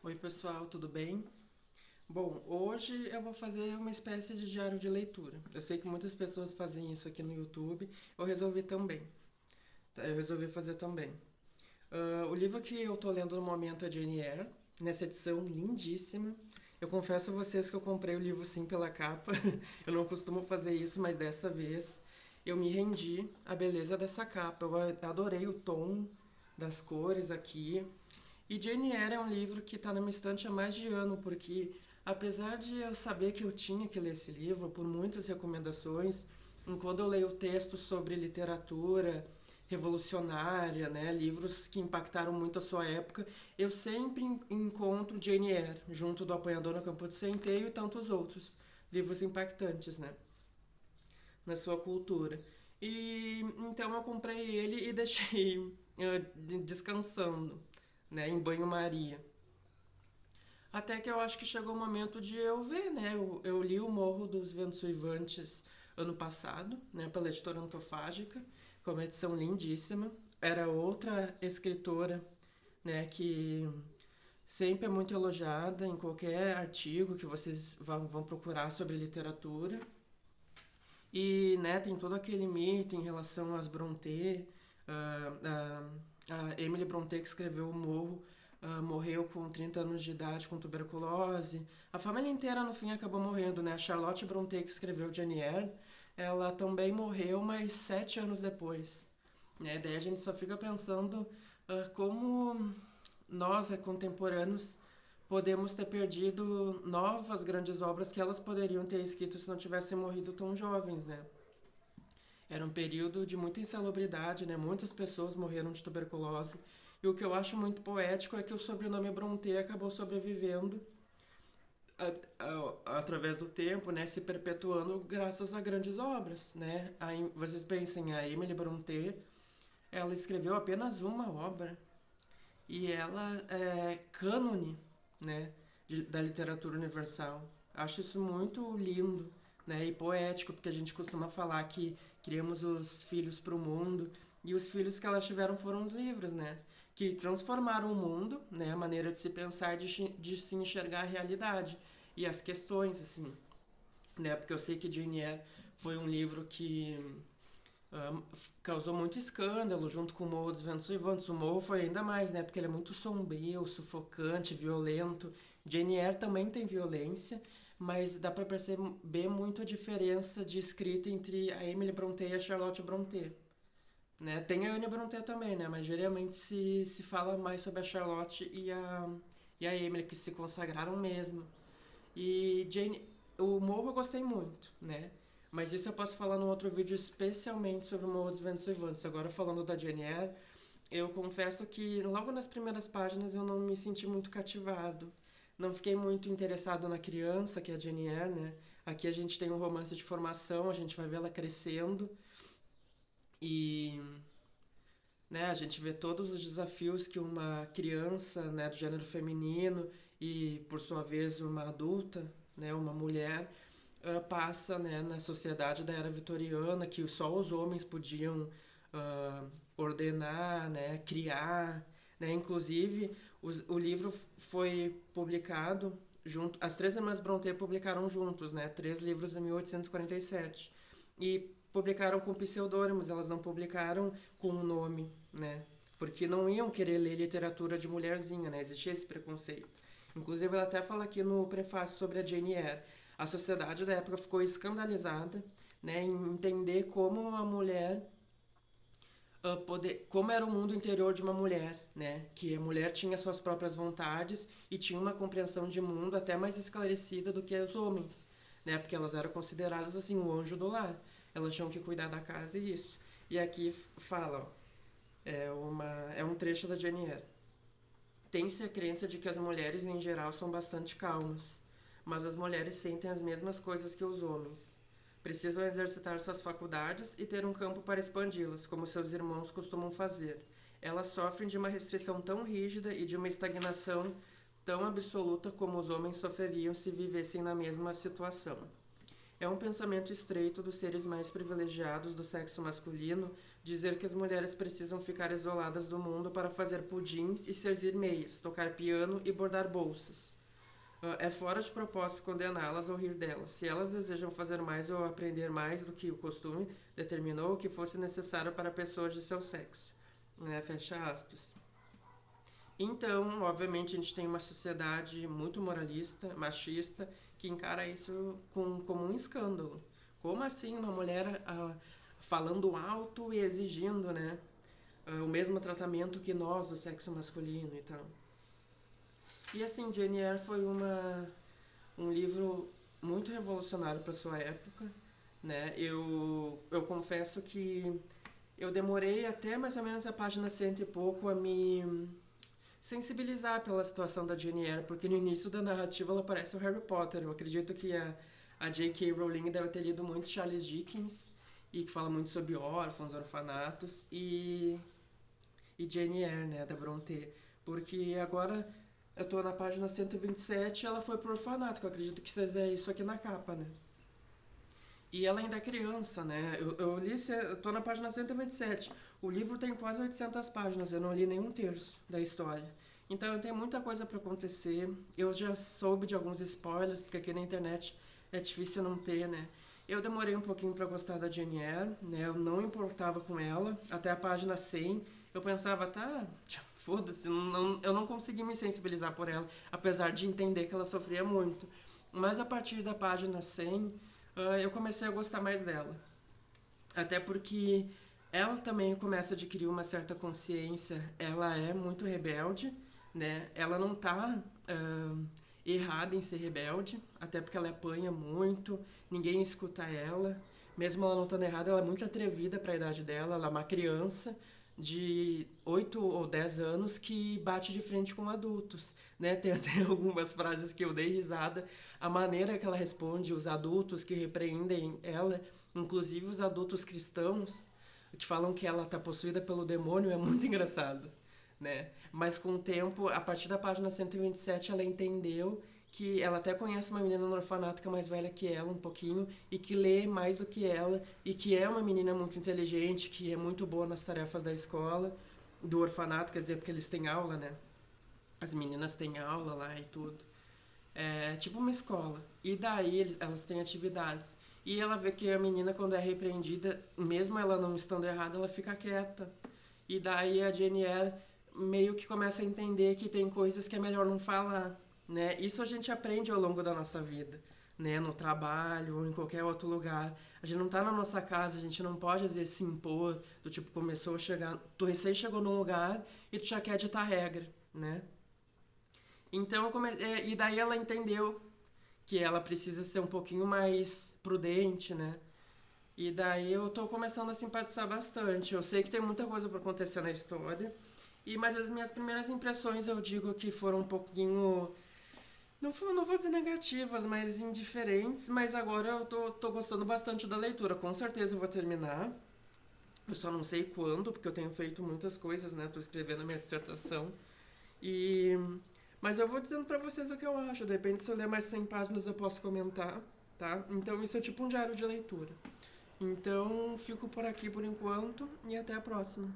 Oi, pessoal, tudo bem? Bom, hoje eu vou fazer uma espécie de diário de leitura. Eu sei que muitas pessoas fazem isso aqui no YouTube, eu resolvi também. Eu resolvi fazer também. O livro que eu tô lendo no momento é Jane Eyre, nessa edição lindíssima. Eu confesso a vocês que eu comprei o livro sim pela capa. Eu não costumo fazer isso, mas dessa vez eu me rendi à beleza dessa capa. Eu adorei o tom das cores aqui. E Jane Eyre é um livro que está na minha estante há mais de ano, porque apesar de eu saber que eu tinha que ler esse livro por muitas recomendações, quando eu leio textos sobre literatura revolucionária, né, livros que impactaram muito a sua época, eu sempre encontro Jane Eyre junto do Apanhador no Campo de Centeio e tantos outros livros impactantes, né, na sua cultura. E então eu comprei ele e deixei descansando, né, em banho-maria. Até que eu acho que chegou o momento de eu ver, né? Eu li O Morro dos Ventos Uivantes ano passado, né, pela editora Antofágica, com uma edição lindíssima. Era outra escritora, né, que sempre é muito elogiada em qualquer artigo que vocês vão procurar sobre literatura. E, né, tem todo aquele mito em relação às Brontë, a Emily Brontë que escreveu O Morro, morreu com 30 anos de idade com tuberculose. A família inteira no fim acabou morrendo, né? A Charlotte Brontë que escreveu Jane Eyre, ela também morreu, mas 7 anos depois. Né? Daí a gente só fica pensando como nós, contemporâneos, podemos ter perdido novas grandes obras que elas poderiam ter escrito se não tivessem morrido tão jovens, né? Era um período de muita insalubridade, né? Muitas pessoas morreram de tuberculose. E o que eu acho muito poético é que o sobrenome Brontë acabou sobrevivendo através do tempo, né? Se perpetuando graças a grandes obras, né? Vocês pensem, a Emily Brontë, ela escreveu apenas uma obra e ela é cânone, né, da literatura universal. Acho isso muito lindo, né, e poético, porque a gente costuma falar que criamos os filhos para o mundo e os filhos que elas tiveram foram os livros, né, que transformaram o mundo, né, a maneira de se pensar, de se enxergar a realidade e as questões, assim, né, porque eu sei que Jane Eyre foi um livro que causou muito escândalo junto com o Morro dos Ventos Uivantes. O Morro foi ainda mais, né? Porque ele é muito sombrio, sufocante, violento. Jane Eyre também tem violência, mas dá para perceber muito a diferença de escrita entre a Emily Brontë e a Charlotte Brontë. Né? Tem a Anne Brontë também, né? Mas geralmente se fala mais sobre a Charlotte e a Emily, que se consagraram mesmo. E o Morro eu gostei muito, né? Mas isso eu posso falar num outro vídeo especialmente sobre o Morro dos Ventos Uivantes. Agora falando da Jane Eyre, eu confesso que logo nas primeiras páginas eu não me senti muito cativado. Não fiquei muito interessado na criança, que é a Jane Eyre, né? Aqui a gente tem um romance de formação, a gente vai ver ela crescendo e, né, a gente vê todos os desafios que uma criança, né, do gênero feminino e, por sua vez, uma adulta, né, uma mulher, passa, né, na sociedade da era vitoriana, que só os homens podiam ordenar, né, criar, né, inclusive o livro foi publicado junto, as três irmãs Brontë publicaram juntos, né, três livros em 1847 e publicaram com pseudônimos, elas não publicaram com um nome, né, porque não iam querer ler literatura de mulherzinha, né, existia esse preconceito. Inclusive, ela até fala aqui no prefácio sobre a Jane Eyre. A sociedade da época ficou escandalizada, né, em entender como uma mulher como era o mundo interior de uma mulher, né? Que a mulher tinha suas próprias vontades e tinha uma compreensão de mundo até mais esclarecida do que os homens, né? Porque elas eram consideradas assim o anjo do lar. Elas tinham que cuidar da casa e isso. E aqui fala, ó, é um trecho da Jane Eyre. Tem-se a crença de que as mulheres em geral são bastante calmas, mas as mulheres sentem as mesmas coisas que os homens. Precisam exercitar suas faculdades e ter um campo para expandi-las, como seus irmãos costumam fazer. Elas sofrem de uma restrição tão rígida e de uma estagnação tão absoluta como os homens sofreriam se vivessem na mesma situação. É um pensamento estreito dos seres mais privilegiados do sexo masculino dizer que as mulheres precisam ficar isoladas do mundo para fazer pudins e servir meias, tocar piano e bordar bolsas. É fora de propósito condená-las ou rir delas. Se elas desejam fazer mais ou aprender mais do que o costume determinou que fosse necessário para pessoas de seu sexo. Fecha aspas. Então, obviamente, a gente tem uma sociedade muito moralista, machista, que encara isso como um escândalo. Como assim uma mulher falando alto e exigindo, né, o mesmo tratamento que nós, do sexo masculino e tal. E assim, Jane Eyre foi um livro muito revolucionário para sua época, né? Eu confesso que eu demorei até mais ou menos a página cento e pouco a me sensibilizar pela situação da Jane Eyre, porque no início da narrativa ela parece o Harry Potter. Eu acredito que a J.K. Rowling deve ter lido muito Charles Dickens, e que fala muito sobre órfãos, orfanatos, e Jane Eyre, né, da Brontë. Porque agora eu tô na página 127 e ela foi pro orfanato, que eu acredito que seja isso aqui na capa, né? E ela ainda é criança, né? Eu tô na página 127. O livro tem quase 800 páginas, eu não li nenhum terço da história. Então eu tenho muita coisa para acontecer. Eu já soube de alguns spoilers, porque aqui na internet é difícil não ter, né? Eu demorei um pouquinho para gostar da Jane Eyre, né? Eu não importava com ela, até a página 100. Eu pensava, tá, foda-se, eu não consegui me sensibilizar por ela, apesar de entender que ela sofria muito. Mas a partir da página 100, eu comecei a gostar mais dela. Até porque ela também começa a adquirir uma certa consciência, ela é muito rebelde, né? Ela não tá errada em ser rebelde, até porque ela apanha muito, ninguém escuta ela. Mesmo ela não estando errada, ela é muito atrevida para a idade dela, ela é uma criança de 8 ou 10 anos que bate de frente com adultos, né? Tem até algumas frases que eu dei risada, a maneira que ela responde, os adultos que repreendem ela, inclusive os adultos cristãos, que falam que ela está possuída pelo demônio, é muito engraçado, né? Mas com o tempo, a partir da página 127, ela entendeu que ela até conhece uma menina no orfanato que é mais velha que ela um pouquinho e que lê mais do que ela e que é uma menina muito inteligente, que é muito boa nas tarefas da escola, do orfanato, quer dizer, porque eles têm aula, né? As meninas têm aula lá e tudo. É tipo uma escola. E daí elas têm atividades. E ela vê que a menina, quando é repreendida, mesmo ela não estando errada, ela fica quieta. E daí a Jane Eyre meio que começa a entender que tem coisas que é melhor não falar, né? Isso a gente aprende ao longo da nossa vida, né? No trabalho ou em qualquer outro lugar. A gente não tá na nossa casa, a gente não pode, às vezes, se impor, do tipo, começou a chegar... Tu recém chegou num lugar e tu já quer ditar regra, né? Então, e daí ela entendeu que ela precisa ser um pouquinho mais prudente, né? E daí eu tô começando a simpatizar bastante. Eu sei que tem muita coisa para acontecer na história, mas as minhas primeiras impressões eu digo que foram um pouquinho, não vou dizer negativas, mas indiferentes, mas agora eu tô gostando bastante da leitura. Com certeza eu vou terminar. Eu só não sei quando, porque eu tenho feito muitas coisas, né? Tô escrevendo a minha dissertação. E mas eu vou dizendo pra vocês o que eu acho. De repente, se eu ler mais 100 páginas, eu posso comentar, tá? Então, isso é tipo um diário de leitura. Então, fico por aqui por enquanto e até a próxima.